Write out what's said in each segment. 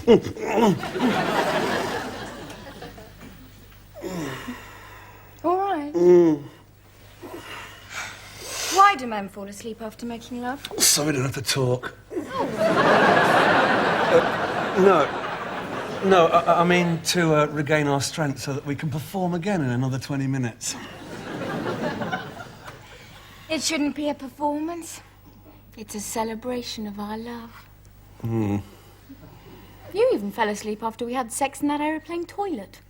All right. Why do men fall asleep after making love? So we don't have to talk. No, I mean to regain our strength so that we can perform again in another 20 minutes. It shouldn't be a performance. It's a celebration of our love. You even fell asleep after we had sex in that aeroplane toilet.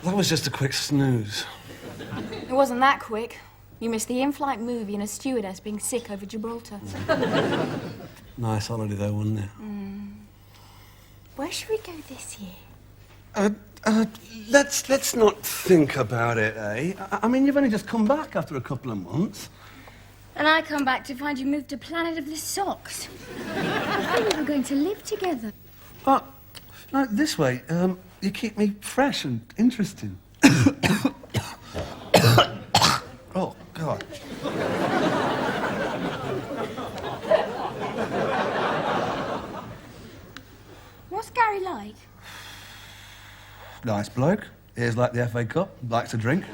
That was just a quick snooze. It wasn't that quick. You missed the in-flight movie and a stewardess being sick over Gibraltar. Nice holiday though, wasn't it? Where should we go this year? Let's not think about it, eh? I mean, you've only just come back after a couple of months. And I come back to find you moved to Planet of the Socks. I thought we were going to live together. But, no, this way, you keep me fresh and interesting. Oh, God. What's Gary like? Nice bloke. Ears like the FA Cup. Likes to drink.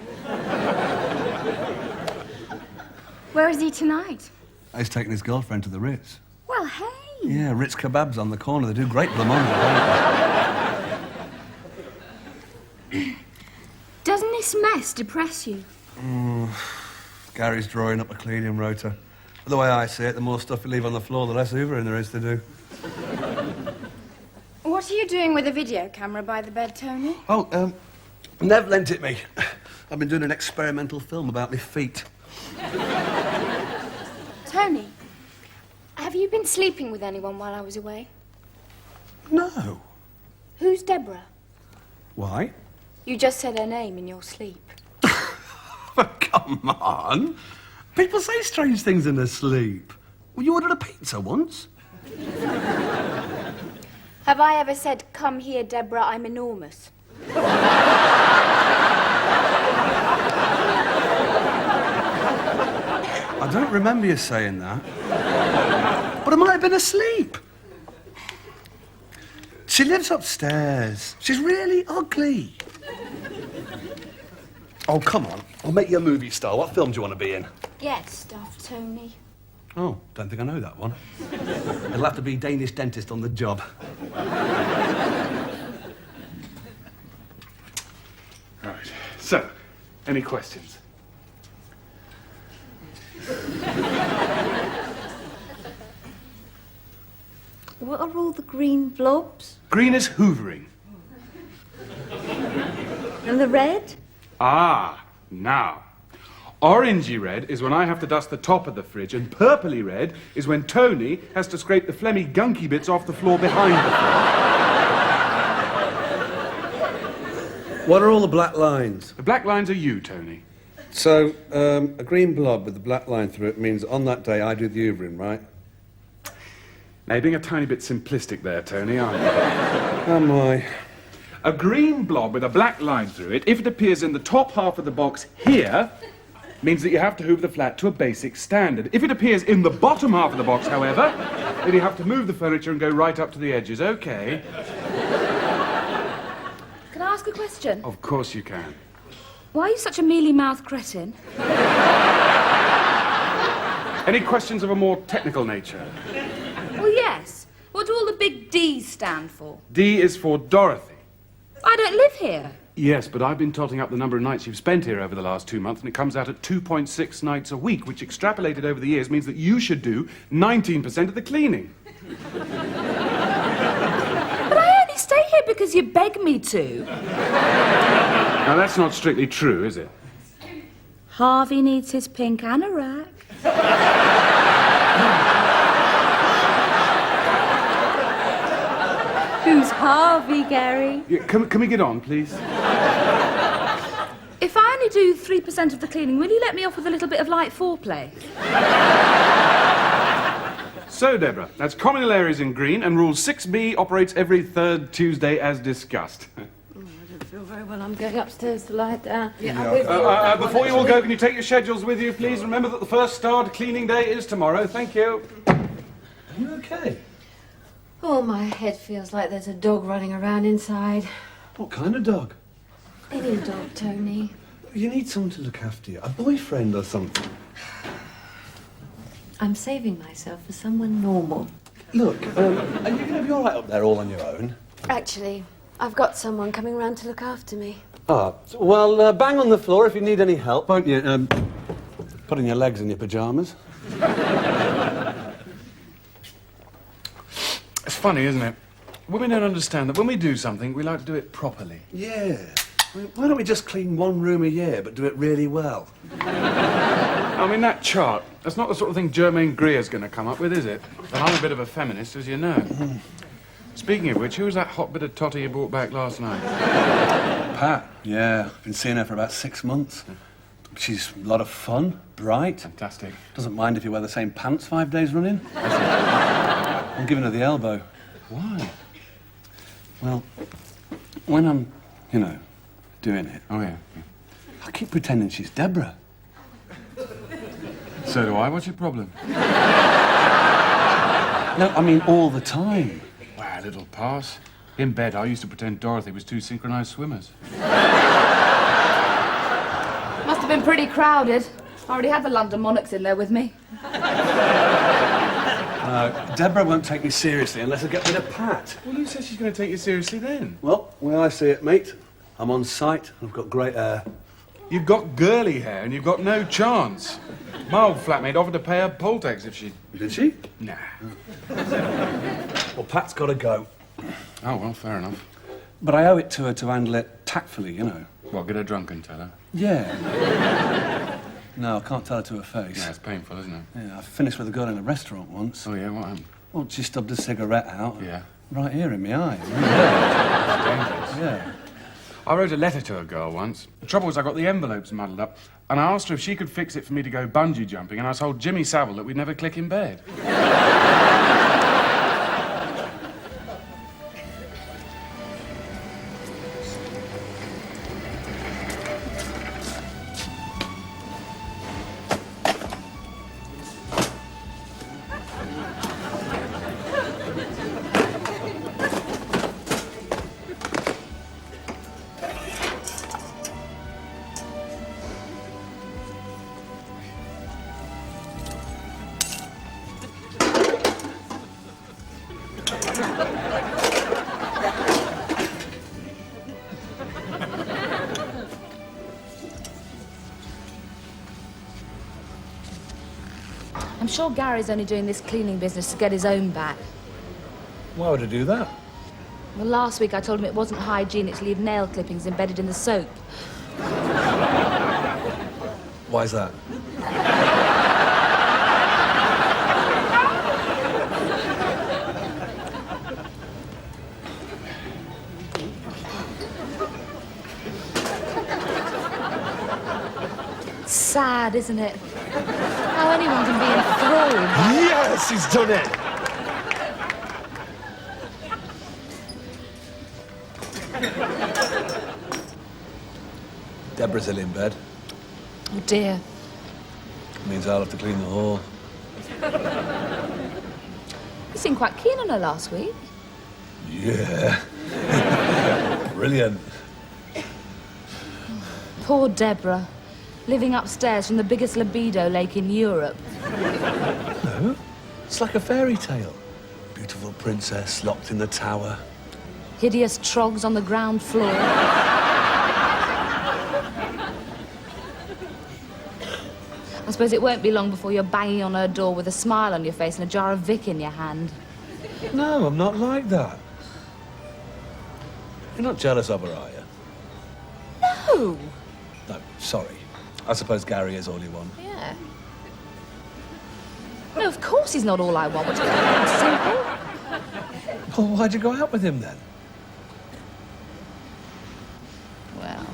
Where is he tonight? He's taking his girlfriend to the Ritz. Well, hey. Yeah, Ritz kebabs on the corner. They do great blancmange, don't they? Doesn't this mess depress you? Gary's drawing up a cleaning rota. The way I see it, the more stuff you leave on the floor, the less hoovering there is to do. What are you doing with a video camera by the bed, Tony? Oh, Nev lent it me. I've been doing an experimental film about my feet. Tony, have you been sleeping with anyone while I was away? No. Who's Deborah? Why? You just said her name in your sleep. Come on. People say strange things in their sleep. Well, you ordered a pizza once. Have I ever said, "Come here, Deborah, I'm enormous"? I don't remember you saying that. But I might have been asleep. She lives upstairs. She's really ugly. Oh, come on. I'll make you a movie star. What film do you want to be in? Get stuffed, Tony. Oh, don't think I know that one. It'll have to be Danish dentist on the job. Right. So, any questions? What are all the green blobs? Green is hoovering. And the red? Ah, now. Orangey red is when I have to dust the top of the fridge, and purpley red is when Tony has to scrape the phlegmy gunky bits off the floor behind the fridge. What are all the black lines? The black lines are you, Tony. So, a green blob with a black line through it means on that day I do the hoovering, right? Now, you're being a tiny bit simplistic there, Tony, aren't you? Am I? A green blob with a black line through it, if it appears in the top half of the box here, means that you have to hoover the flat to a basic standard. If it appears in the bottom half of the box, however, then you have to move the furniture and go right up to the edges, okay? Can I ask a question? Of course you can. Why are you such a mealy-mouthed cretin? Any questions of a more technical nature? Well, yes. What do all the big D's stand for? D is for Dorothy. I don't live here. Yes, but I've been totting up the number of nights you've spent here over the last 2 months, and it comes out at 2.6 nights a week, which extrapolated over the years means that you should do 19% of the cleaning. But I only stay here because you beg me to. Now, that's not strictly true, is it? Harvey needs his pink anorak. Who's Harvey, Gary? Yeah, can we get on, please? If I only do 3% of the cleaning, will you let me off with a little bit of light foreplay? So, Deborah, that's communal areas in green, and Rule 6B operates every third Tuesday as discussed. I don't feel very well. I'm going upstairs to lie down. Before you all go, can you take your schedules with you, please? Remember that the first starred cleaning day is tomorrow. Thank you. Are you okay? Oh, my head feels like there's a dog running around inside. What kind of dog? Any dog, Tony. You need someone to look after you. A boyfriend or something. I'm saving myself for someone normal. Look, are you going to be all right up there all on your own? Actually, I've got someone coming round to look after me. Ah, well, bang on the floor if you need any help, won't you? Putting your legs in your pyjamas. It's funny, isn't it? Women don't understand that when we do something, we like to do it properly. Yeah. I mean, why don't we just clean one room a year, but do it really well? I mean, that chart, that's not the sort of thing Germaine Greer's going to come up with, is it? And I'm a bit of a feminist, as you know. Speaking of which, who was that hot bit of totty you brought back last night? Pat? Yeah, I've been seeing her for about 6 months. She's a lot of fun, bright. Fantastic. Doesn't mind if you wear the same pants 5 days running. I'm giving her the elbow. Why? Well, when I'm, doing it, Oh, yeah. I keep pretending she's Deborah. So do I. What's your problem? No, I mean all the time. Wow, little pass. In bed, I used to pretend Dorothy was two synchronised swimmers. Must have been pretty crowded. I already had the London Monarchs in there with me. Deborah won't take me seriously unless I get rid of Pat. Well, who says she's going to take you seriously then? Well, the way I see it, mate, I'm on site and I've got great hair. You've got girly hair and you've got no chance. My old flatmate offered to pay her poll tax if she... Did she? Nah. Well, Pat's got to go. Oh, well, fair enough. But I owe it to her to handle it tactfully, Well, get her drunk and tell her. Yeah. No, I can't tell her to her face. Yeah, it's painful, isn't it? Yeah, I finished with a girl in a restaurant once. Oh, yeah, what happened? Well, she stubbed a cigarette out. Yeah. Right here in my eye. Dangerous. Yeah. I wrote a letter to a girl once. The trouble was I got the envelopes muddled up, and I asked her if she could fix it for me to go bungee jumping, and I told Jimmy Savile that we'd never click in bed. I'm sure Gary's only doing this cleaning business to get his own back. Why would I do that? Well, last week I told him it wasn't hygienic to leave nail clippings embedded in the soap. Why's that? Sad, isn't it? How anyone can be enthralled. Yes, he's done it! Deborah's ill in bed. Oh, dear. Means I'll have to clean the hall. You seemed quite keen on her last week. Yeah. Brilliant. Poor Deborah. Living upstairs from the biggest libido lake in Europe. No, it's like a fairy tale. Beautiful princess locked in the tower. Hideous trogs on the ground floor. I suppose it won't be long before you're banging on her door with a smile on your face and a jar of Vic in your hand. No, I'm not like that. You're not jealous of her, are you? No. No, sorry. I suppose Gary is all you want. Yeah. No, of course he's not all I want. What do you think? Simple. Well, why'd you go out with him then? Well,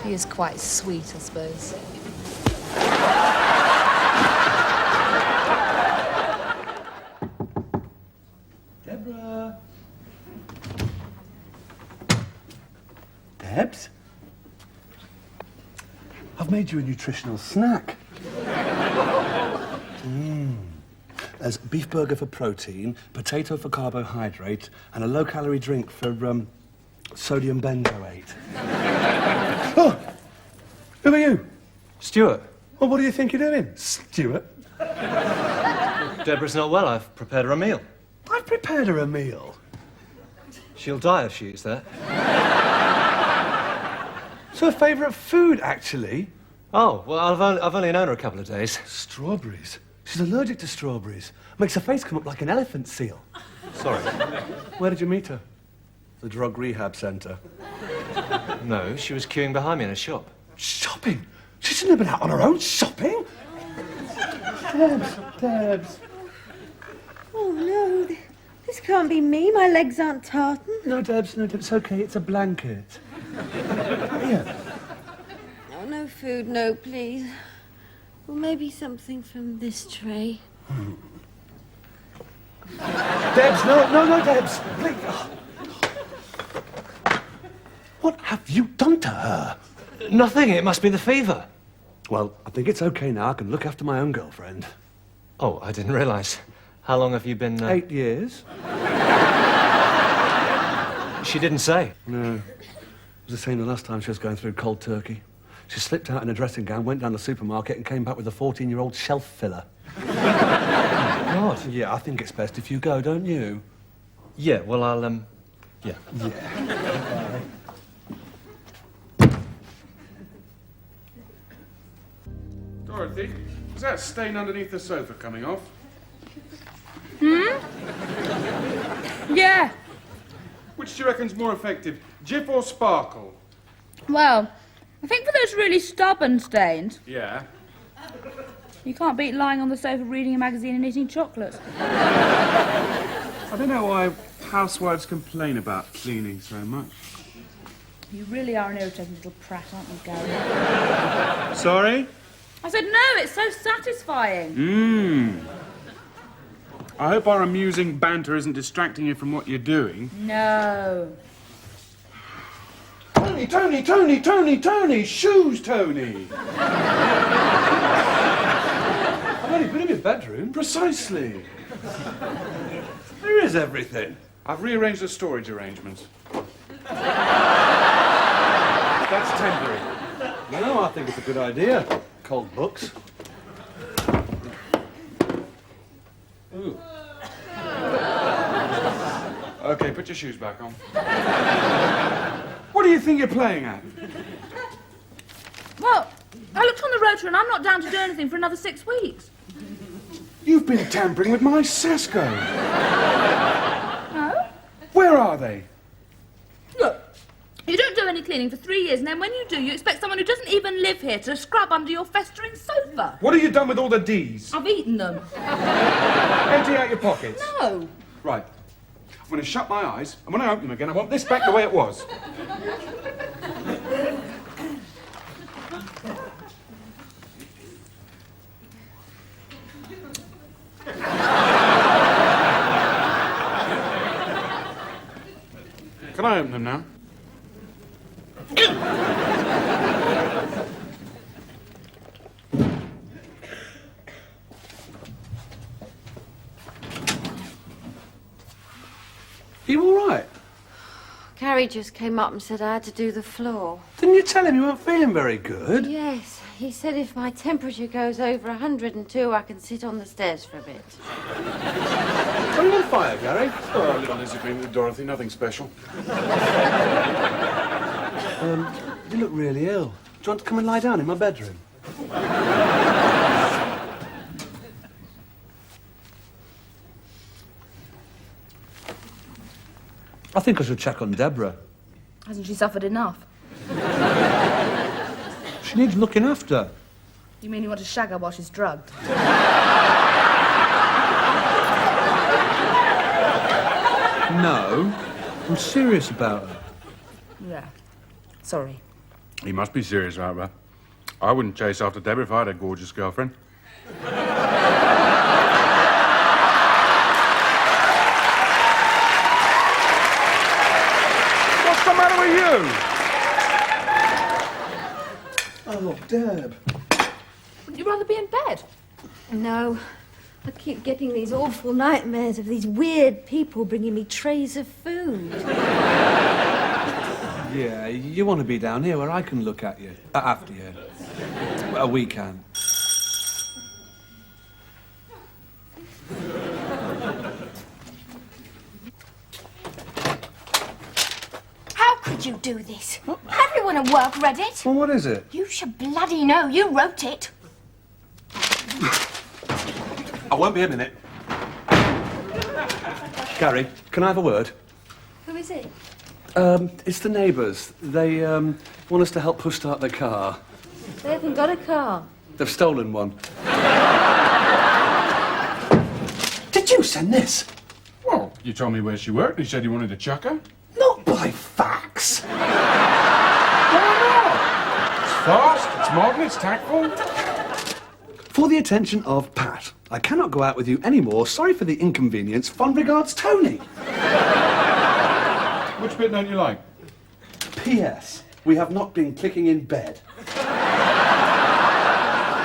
he is quite sweet, I suppose. Deborah. Debs? I've made you a nutritional snack. There's beef burger for protein, potato for carbohydrate, and a low-calorie drink for, sodium benzoate. Oh! Who are you? Stuart. Well, what do you think you're doing, Stuart? Deborah's not well. I've prepared her a meal. I've prepared her a meal. She'll die if she eats that. It's her favourite food, actually. Oh, well, I've only known her a couple of days. Strawberries. She's allergic to strawberries. Makes her face come up like an elephant seal. Sorry. Where did you meet her? The drug rehab centre. No, she was queuing behind me in a shop. Shopping? She shouldn't have been out on her own shopping. Debs. Oh, no. This can't be me. My legs aren't tartan. No, Debs, it's okay. It's a blanket. Here. Oh, no food, no, please. Well, maybe something from this tray. Debs, no, Debs. Please. Oh. What have you done to her? Nothing. It must be the fever. Well, I think it's okay now. I can look after my own girlfriend. Oh, I didn't realise. How long have you been... 8 years. She didn't say. No. It was the same the last time she was going through cold turkey. She slipped out in a dressing gown, went down the supermarket and came back with a 14-year-old shelf filler. God. Yeah, I think it's best if you go, don't you? Yeah, well, I'll, yeah. Yeah. Dorothy, is that stain underneath the sofa coming off? Yeah. Which do you reckon's more effective, Jif or Sparkle? Well, I think for those really stubborn stains, Yeah. you can't beat lying on the sofa reading a magazine and eating chocolates. I don't know why housewives complain about cleaning so much. You really are an irritating little prat, aren't you, Gary? Sorry? I said no, it's so satisfying. I hope our amusing banter isn't distracting you from what you're doing. No. Tony! Shoes, Tony! I've only been in my bedroom. Precisely. Where is everything? I've rearranged the storage arrangements. That's temporary. No, I think it's a good idea. Cold books. Ooh. Okay, put your shoes back on. What do you think you're playing at? Well, I looked on the rotor and I'm not down to do anything for another 6 weeks. You've been tampering with my Sasco. No? Where are they? Look, you don't do any cleaning for 3 years, and then when you do, you expect someone who doesn't even live here to scrub under your festering sofa. What have you done with all the D's? I've eaten them. Empty out your pockets. No. Right. I'm going to shut my eyes, and when I open them again, I want this back the way it was. Can I open them now? Are you all right? Gary just came up and said I had to do the floor. Didn't you tell him you weren't feeling very good? Yes, he said if my temperature goes over 102, I can sit on the stairs for a bit. Are you on fire, Gary? Oh, a little disagreement with Dorothy, nothing special. You look really ill. Do you want to come and lie down in my bedroom? I think I should check on Deborah. Hasn't she suffered enough? She needs looking after. You mean you want to shag her while she's drugged? No, I'm serious about her. Yeah. Sorry. He must be serious about that. I wouldn't chase after Deborah if I had a gorgeous girlfriend. What's the matter with you? Oh, Deb. Wouldn't you rather be in bed? No, I keep getting these awful nightmares of these weird people bringing me trays of food. Yeah, you want to be down here where I can look at you. After you. Well, we can. How could you do this? Everyone at work read it. Well, what is it? You should bloody know. You wrote it. I won't be a minute. Gary, can I have a word? Who is it? It's the neighbours. They, want us to help push start their car. They haven't got a car. They've stolen one. Did you send this? Well, you told me where she worked and you said you wanted to chuck her. Not by fax. Why not? It's fast, it's modern, it's tactful. For the attention of Pat, I cannot go out with you anymore. Sorry for the inconvenience. Fond regards, Tony. Which bit don't you like? P.S. We have not been clicking in bed.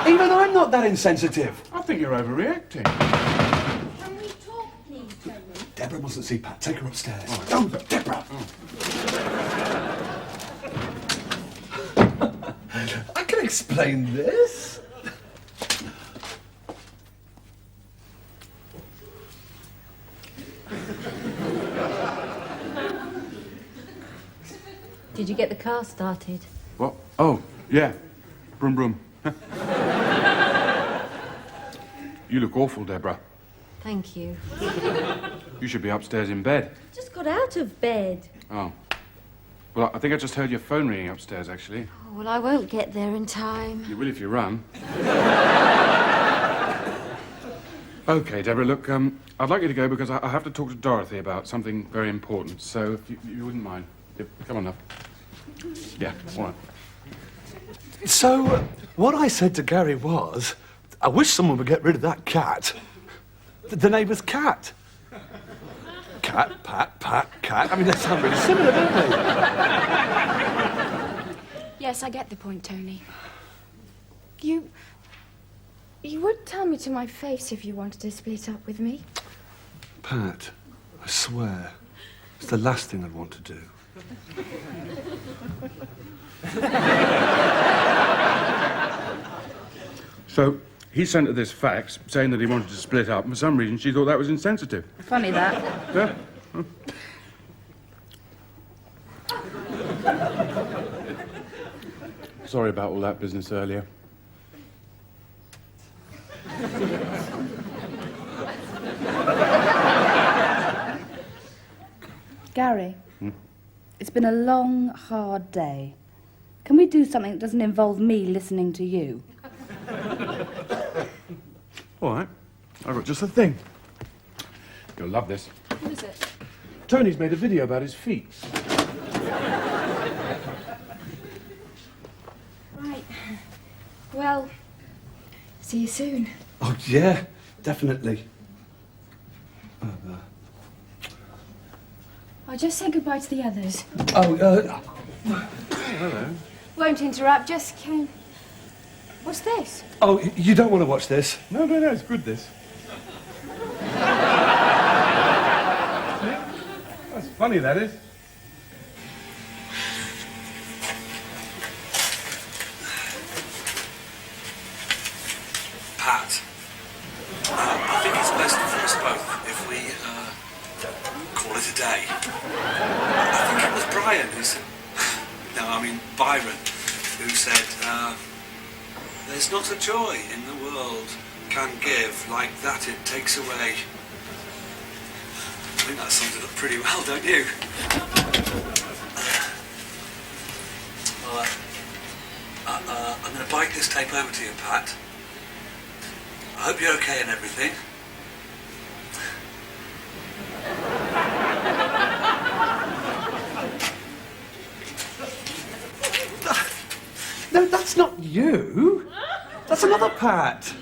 Even I'm not that insensitive. I think you're overreacting. Can we talk, please, Tony? Deborah mustn't see Pat. Take her upstairs. Oh, Deborah. I can explain this. Did you get the car started? What? Oh, yeah. Broom, broom. You look awful, Deborah. Thank you. You should be upstairs in bed. Just got out of bed. Oh. Well, I think I just heard your phone ringing upstairs, actually. Oh, well, I won't get there in time. You will if you run. Okay, Deborah, look, I'd like you to go because I have to talk to Dorothy about something very important. So if you wouldn't mind. Yeah, come on, love. Yeah, all right. So, what I said to Gary was, I wish someone would get rid of that cat. The neighbour's cat. Cat, pat, pat, cat. I mean, they sound really similar, don't they? Yes, I get the point, Tony. You would tell me to my face if you wanted to split up with me. Pat, I swear, it's the last thing I'd want to do. So, he sent her this fax saying that he wanted to split up, and for some reason she thought that was insensitive. Funny that. Yeah? Sorry about all that business earlier. Gary, it's been a long, hard day. Can we do something that doesn't involve me listening to you? All right. I've got just the thing. You'll love this. Who is it? Tony's made a video about his feet. Right. Well, see you soon. Oh, yeah, definitely. I'll just say goodbye to the others. Hello. Won't interrupt, just can... What's this? Oh, you don't want to watch this? No, it's good, this. That's funny, that is. Pat, I think it's best for us both if we call it a day. I think it was Brian who said, Byron, who said, there's not a joy in the world can give like that it takes away. I think that sums it up pretty well, don't you? I'm going to bike this tape over to you, Pat. I hope you're okay and everything. No, that's not you. That's another Pat.